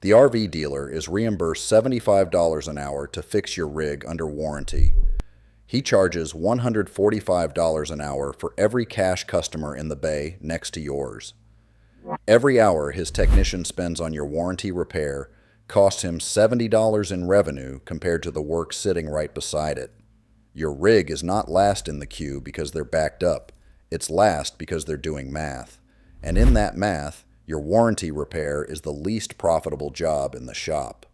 The RV dealer is reimbursed $75 an hour to fix your rig under warranty. He charges $145 an hour for every cash customer in the bay next to yours. Every hour his technician spends on your warranty repair costs him $70 in revenue compared to the work sitting right beside it. Your rig is not last in the queue because they're backed up. It's last because they're doing math. And in that math, your warranty repair is the least profitable job in the shop.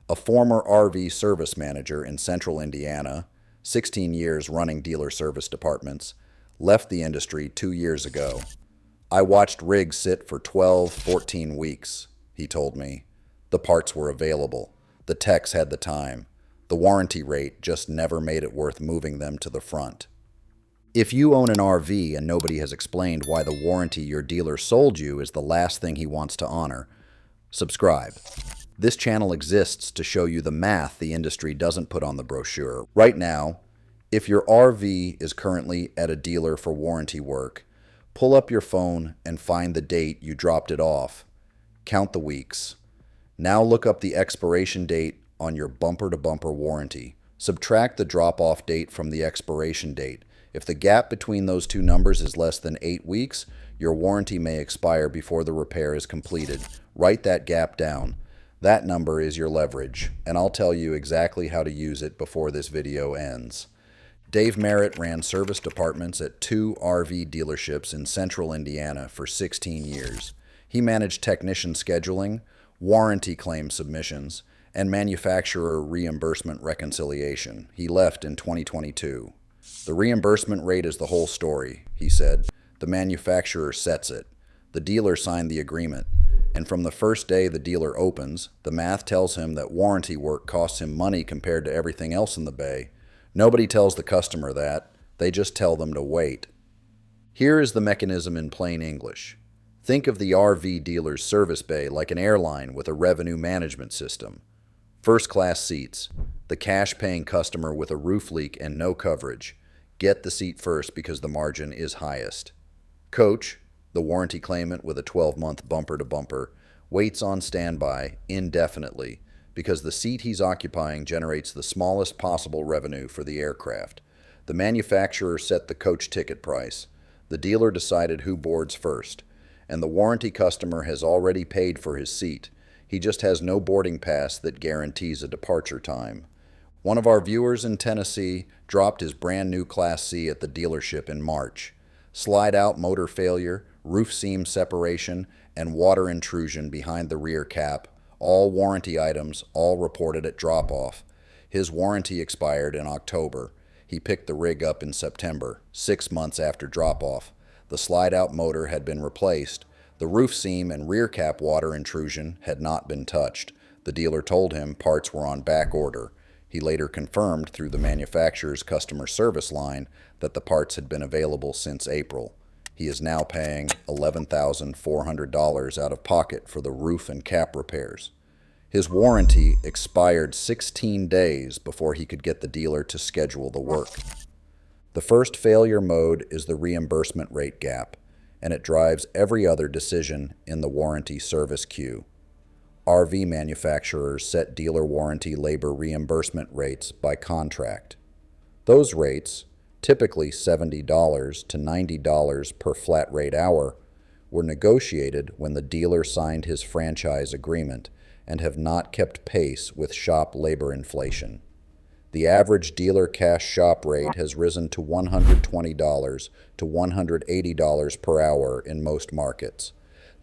A former RV service manager in central Indiana, 16 years running dealer service departments, left the industry 2 years ago. I watched rigs sit for 12, 14 weeks, he told me. The parts were available. The techs had the time. The warranty rate just never made it worth moving them to the front. If you own an RV and nobody has explained why the warranty your dealer sold you is the last thing he wants to honor, subscribe. This channel exists to show you the math the industry doesn't put on the brochure. Right now, if your RV is currently at a dealer for warranty work, pull up your phone and find the date you dropped it off. Count the weeks. Now look up the expiration date on your bumper-to-bumper warranty. Subtract the drop-off date from the expiration date. If the gap between those two numbers is less than 8 weeks, your warranty may expire before the repair is completed. Write that gap down. That number is your leverage, and I'll tell you exactly how to use it before this video ends. Dave Merritt ran service departments at 2 RV dealerships in central Indiana for 16 years. He managed technician scheduling, warranty claim submissions, and manufacturer reimbursement reconciliation. He left in 2022. The reimbursement rate is the whole story, he said. The manufacturer sets it. The dealer signed the agreement. And from the first day the dealer opens, the math tells him that warranty work costs him money compared to everything else in the bay. Nobody tells the customer that. They just tell them to wait. Here is the mechanism in plain English. Think of the RV dealer's service bay like an airline with a revenue management system. First-class seats. The cash-paying customer with a roof leak and no coverage. Get the seat first because the margin is highest. Coach, the warranty claimant with a 12-month bumper-to-bumper, waits on standby indefinitely because the seat he's occupying generates the smallest possible revenue for the aircraft. The manufacturer set the coach ticket price. The dealer decided who boards first, and the warranty customer has already paid for his seat. He just has no boarding pass that guarantees a departure time. One of our viewers in Tennessee dropped his brand new Class C at the dealership in March. Slide-out motor failure, roof seam separation, and water intrusion behind the rear cap, all warranty items, all reported at drop-off. His warranty expired in October. He picked the rig up in September, 6 months after drop-off. The slide-out motor had been replaced. The roof seam and rear cap water intrusion had not been touched. The dealer told him parts were on back order. He later confirmed through the manufacturer's customer service line that the parts had been available since April. He is now paying $11,400 out of pocket for the roof and cap repairs. His warranty expired 16 days before he could get the dealer to schedule the work. The first failure mode is the reimbursement rate gap, and it drives every other decision in the warranty service queue. RV manufacturers set dealer warranty labor reimbursement rates by contract. Those rates, typically $70 to $90 per flat rate hour, were negotiated when the dealer signed his franchise agreement and have not kept pace with shop labor inflation. The average dealer cash shop rate has risen to $120 to $180 per hour in most markets.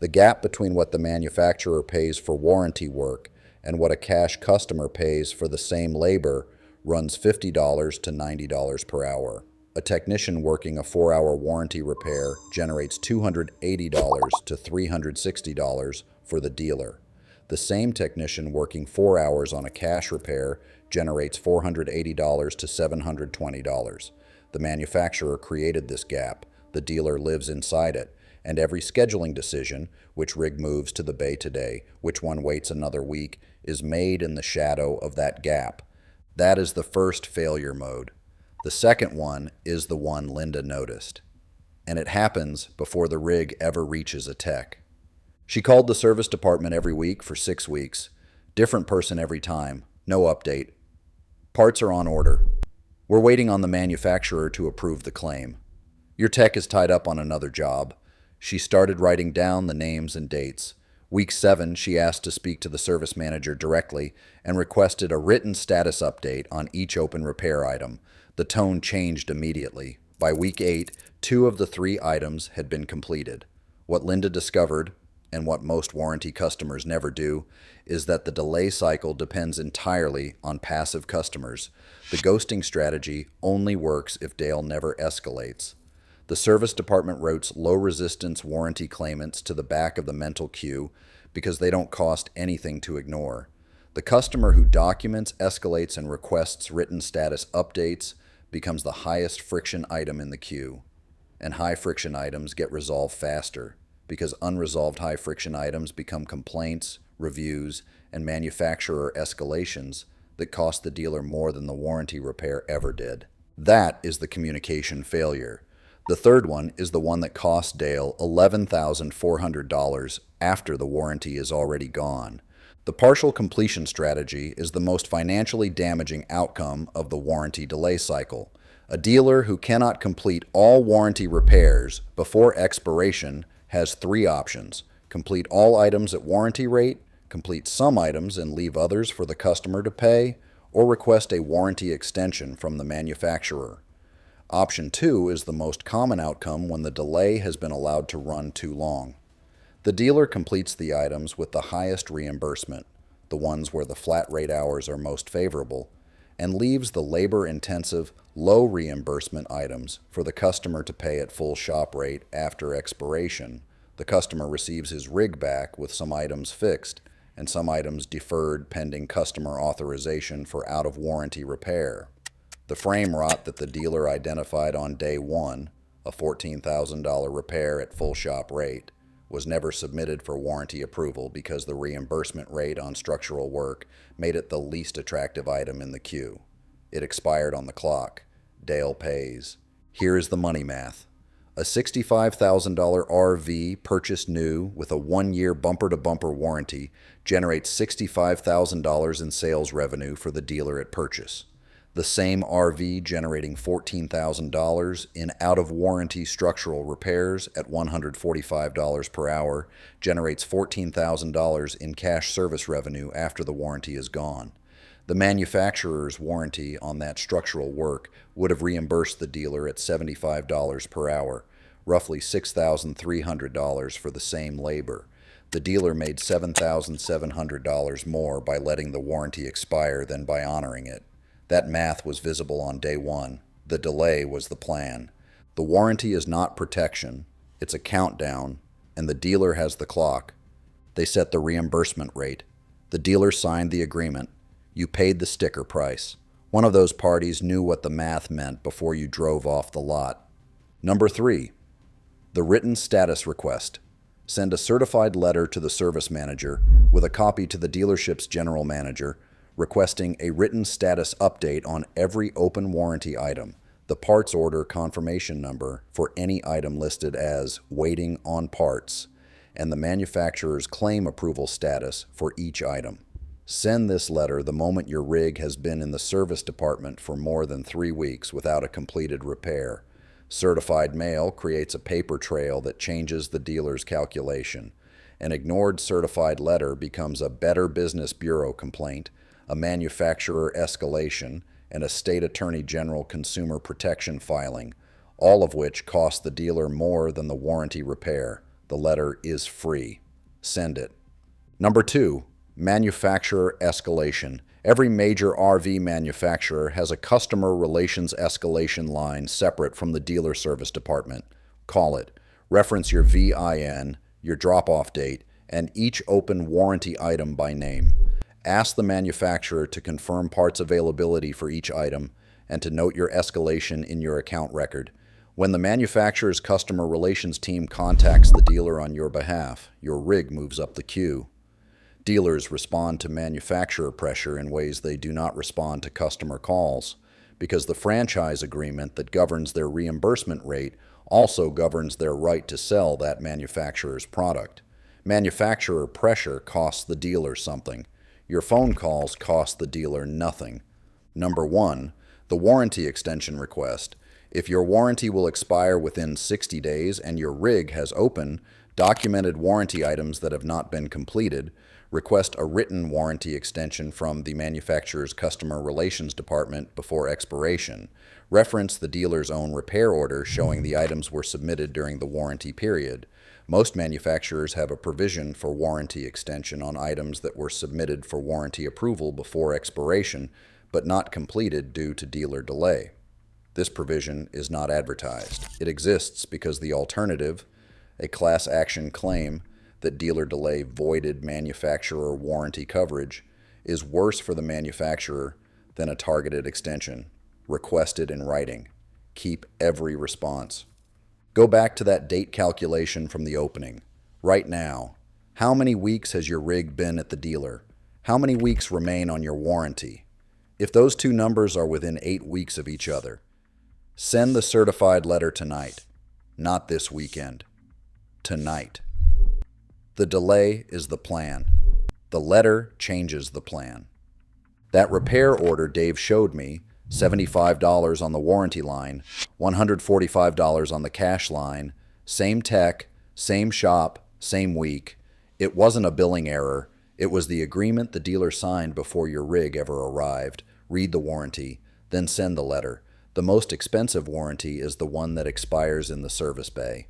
The gap between what the manufacturer pays for warranty work and what a cash customer pays for the same labor runs $50 to $90 per hour. A technician working a 4-hour warranty repair generates $280 to $360 for the dealer. The same technician working 4 hours on a cash repair generates $480 to $720. The manufacturer created this gap. The dealer lives inside it. And every scheduling decision, which rig moves to the bay today, which one waits another week, is made in the shadow of that gap. That is the first failure mode. The second one is the one Linda noticed. And it happens before the rig ever reaches a tech. She called the service department every week for 6 weeks. Different person every time. No update. Parts are on order. We're waiting on the manufacturer to approve the claim. Your tech is tied up on another job. She started writing down the names and dates. Week 7, she asked to speak to the service manager directly and requested a written status update on each open repair item. The tone changed immediately. By week 8, 2 of the 3 items had been completed. What Linda discovered, and what most warranty customers never do, is that the delay cycle depends entirely on passive customers. The ghosting strategy only works if Dale never escalates. The service department routes low-resistance warranty claimants to the back of the mental queue because they don't cost anything to ignore. The customer who documents, escalates, and requests written status updates becomes the highest friction item in the queue. And high-friction items get resolved faster, because unresolved high-friction items become complaints, reviews, and manufacturer escalations that cost the dealer more than the warranty repair ever did. That is the communication failure. The third one is the one that cost Dale $11,400 after the warranty is already gone. The partial completion strategy is the most financially damaging outcome of the warranty delay cycle. A dealer who cannot complete all warranty repairs before expiration has 3 options: complete all items at warranty rate, complete some items and leave others for the customer to pay, or request a warranty extension from the manufacturer. Option 2 is the most common outcome when the delay has been allowed to run too long. The dealer completes the items with the highest reimbursement, the ones where the flat rate hours are most favorable, and leaves the labor-intensive, low reimbursement items for the customer to pay at full shop rate after expiration. The customer receives his rig back with some items fixed and some items deferred pending customer authorization for out-of-warranty repair. The frame rot that the dealer identified on day 1, a $14,000 repair at full shop rate, was never submitted for warranty approval because the reimbursement rate on structural work made it the least attractive item in the queue. It expired on the clock. Dale pays. Here is the money math. A $65,000 RV purchased new with a 1-year bumper-to-bumper warranty generates $65,000 in sales revenue for the dealer at purchase. The same RV generating $14,000 in out-of-warranty structural repairs at $145 per hour generates $14,000 in cash service revenue after the warranty is gone. The manufacturer's warranty on that structural work would have reimbursed the dealer at $75 per hour, roughly $6,300 for the same labor. The dealer made $7,700 more by letting the warranty expire than by honoring it. That math was visible on day 1. The delay was the plan. The warranty is not protection. It's a countdown, and the dealer has the clock. They set the reimbursement rate. The dealer signed the agreement. You paid the sticker price. One of those parties knew what the math meant before you drove off the lot. Number 3, the written status request. Send a certified letter to the service manager with a copy to the dealership's general manager requesting a written status update on every open warranty item, the parts order confirmation number for any item listed as waiting on parts, and the manufacturer's claim approval status for each item. Send this letter the moment your rig has been in the service department for more than 3 weeks without a completed repair. Certified mail creates a paper trail that changes the dealer's calculation. An ignored certified letter becomes a Better Business Bureau complaint, a manufacturer escalation, and a state attorney general consumer protection filing, all of which cost the dealer more than the warranty repair. The letter is free. Send it. Number 2, manufacturer escalation. Every major RV manufacturer has a customer relations escalation line separate from the dealer service department. Call it. Reference your VIN, your drop-off date, and each open warranty item by name. Ask the manufacturer to confirm parts availability for each item and to note your escalation in your account record. When the manufacturer's customer relations team contacts the dealer on your behalf, your rig moves up the queue. Dealers respond to manufacturer pressure in ways they do not respond to customer calls, because the franchise agreement that governs their reimbursement rate also governs their right to sell that manufacturer's product. Manufacturer pressure costs the dealer something. Your phone calls cost the dealer nothing. Number 1, the warranty extension request. If your warranty will expire within 60 days and your rig has open, documented warranty items that have not been completed, request a written warranty extension from the manufacturer's customer relations department before expiration. Reference the dealer's own repair order showing the items were submitted during the warranty period. Most manufacturers have a provision for warranty extension on items that were submitted for warranty approval before expiration, but not completed due to dealer delay. This provision is not advertised. It exists because the alternative, a class action claim that dealer delay voided manufacturer warranty coverage, is worse for the manufacturer than a targeted extension. Requested in writing. Keep every response. Go back to that date calculation from the opening. Right now, how many weeks has your rig been at the dealer? How many weeks remain on your warranty? If those two numbers are within 8 weeks of each other, send the certified letter tonight, not this weekend. Tonight. The delay is the plan. The letter changes the plan. That repair order Dave showed me, $75 on the warranty line, $145 on the cash line, same tech, same shop, same week. It wasn't a billing error. It was the agreement the dealer signed before your rig ever arrived. Read the warranty, then send the letter. The most expensive warranty is the one that expires in the service bay.